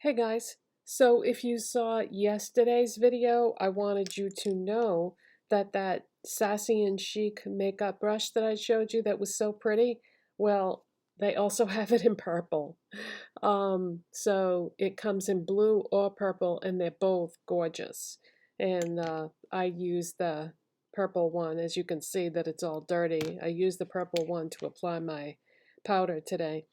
Hey guys, so if you saw yesterday's video, I wanted you to know that Sassy and Chic makeup brush that I showed you that was so pretty, well, they also have it in purple. So it comes in blue or purple and they're both gorgeous. And I use the purple one, as you can see that it's all dirty. I use the purple one to apply my powder today.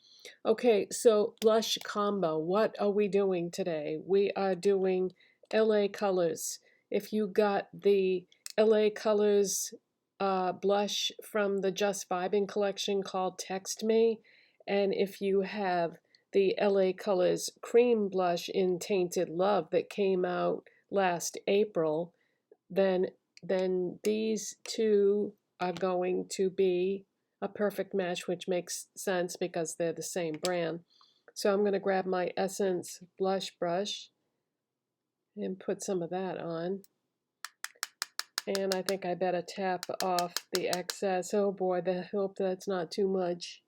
Okay, so blush combo. What are we doing today? We are doing LA Colors. If you got the LA Colors blush from the Just Vibin collection called Text Me, and if you have the LA Colors cream blush in Tainted Love that came out last April, then these two are going to be a perfect match, which makes sense because they're the same brand. So I'm going to grab my Essence blush brush and put some of that on. And I think I better tap off the excess. Oh boy, I hope that's not too much.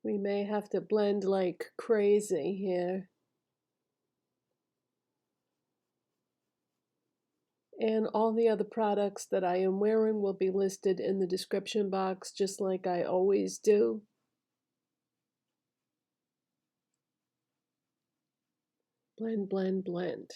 We may have to blend like crazy here. And all the other products that I am wearing will be listed in the description box, just like I always do. Blend, blend, blend.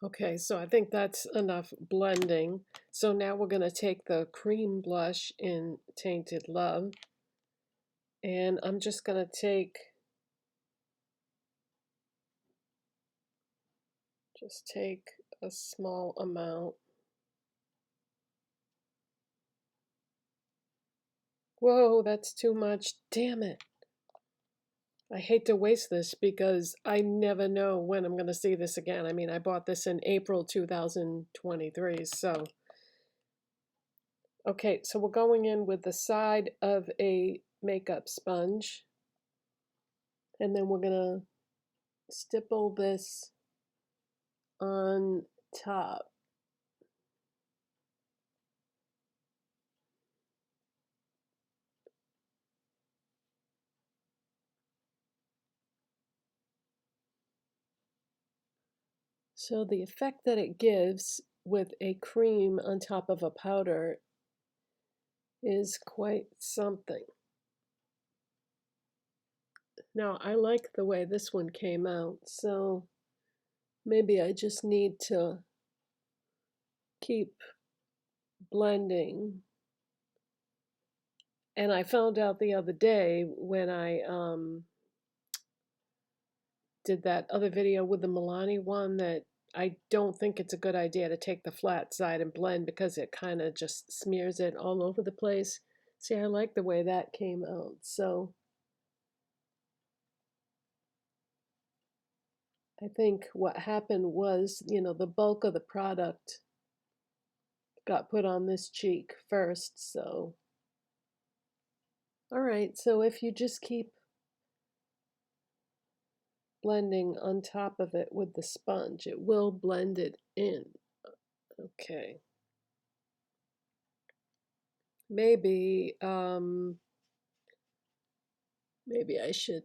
Okay, so I think that's enough blending. So now we're going to take the cream blush in Tainted Love, and I'm just going to take a small amount. Whoa, that's too much. Damn it. I hate to waste this because I never know when I'm going to see this again. I mean, I bought this in April 2023, so. Okay, so we're going in with the side of a makeup sponge, and then we're going to stipple this on top. So the effect that it gives with a cream on top of a powder is quite something. Now, I like the way this one came out, so maybe I just need to keep blending. And I found out the other day when I did that other video with the Milani one that I don't think it's a good idea to take the flat side and blend because it kind of just smears it all over the place. See, I like the way that came out. So I think what happened was, the bulk of the product got put on this cheek first. So, all right. So if you just keep blending on top of it with the sponge, it will blend it in. Okay. Maybe maybe I should,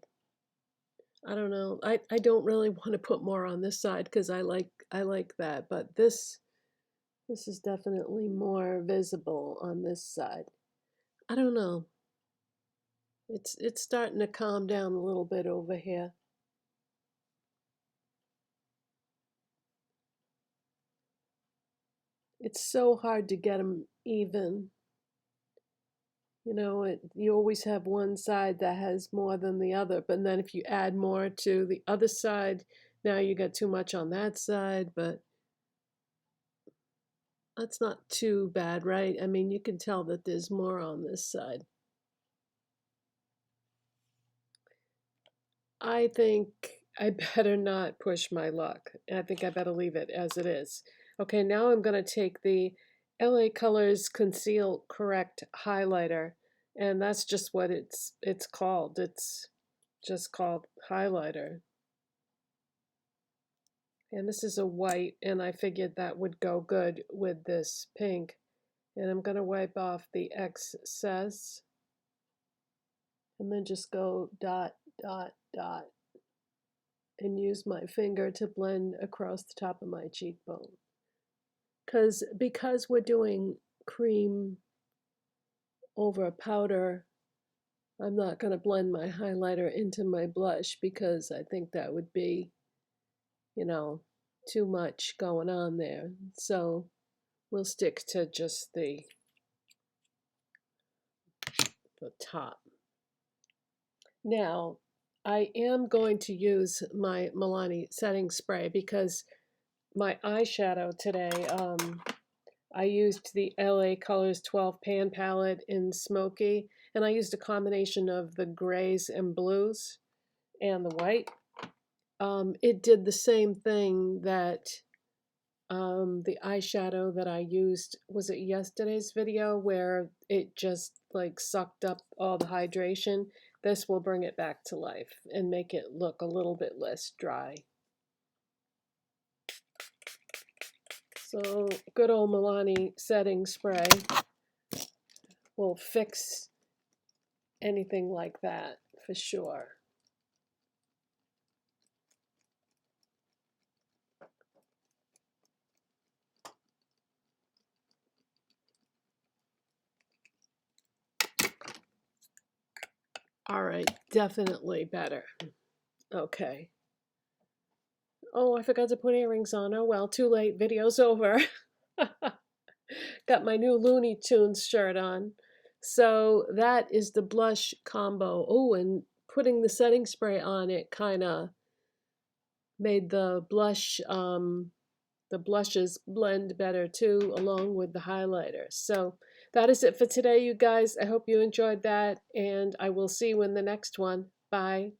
I don't know. I don't really want to put more on this side because I like that, but this is definitely more visible on this side. I don't know. It's starting to calm down a little bit over here. It's so hard to get them even. You always have one side that has more than the other, but then if you add more to the other side, now you got too much on that side, but that's not too bad, right? I mean, you can tell that there's more on this side. I think I better not push my luck. I think I better leave it as it is. Okay, now I'm going to take the LA Colors Conceal Correct highlighter. And that's just what it's called. It's just called highlighter. And this is a white, and I figured that would go good with this pink. And I'm going to wipe off the excess and then just go dot, dot, dot, and use my finger to blend across the top of my cheekbone. Because we're doing cream over powder, I'm not going to blend my highlighter into my blush because I think that would be, too much going on there. So we'll stick to just the top. Now, I am going to use my Milani setting spray because my eyeshadow today, I used the LA Colors 12 pan palette in Smokey, and I used a combination of the grays and blues and the white. It did the same thing that the eyeshadow that I used, was it yesterday's video, where it just like sucked up all the hydration. This will bring it back to life and make it look a little bit less dry. So good old Milani setting spray will fix anything like that for sure. All right, definitely better. Okay. Oh, I forgot to put earrings on. Oh well, too late. Video's over. Got my new Looney Tunes shirt on. So that is the blush combo. Oh, and putting the setting spray on it kind of made the blushes blend better too, along with the highlighter. So that is it for today, you guys. I hope you enjoyed that, and I will see you in the next one. Bye.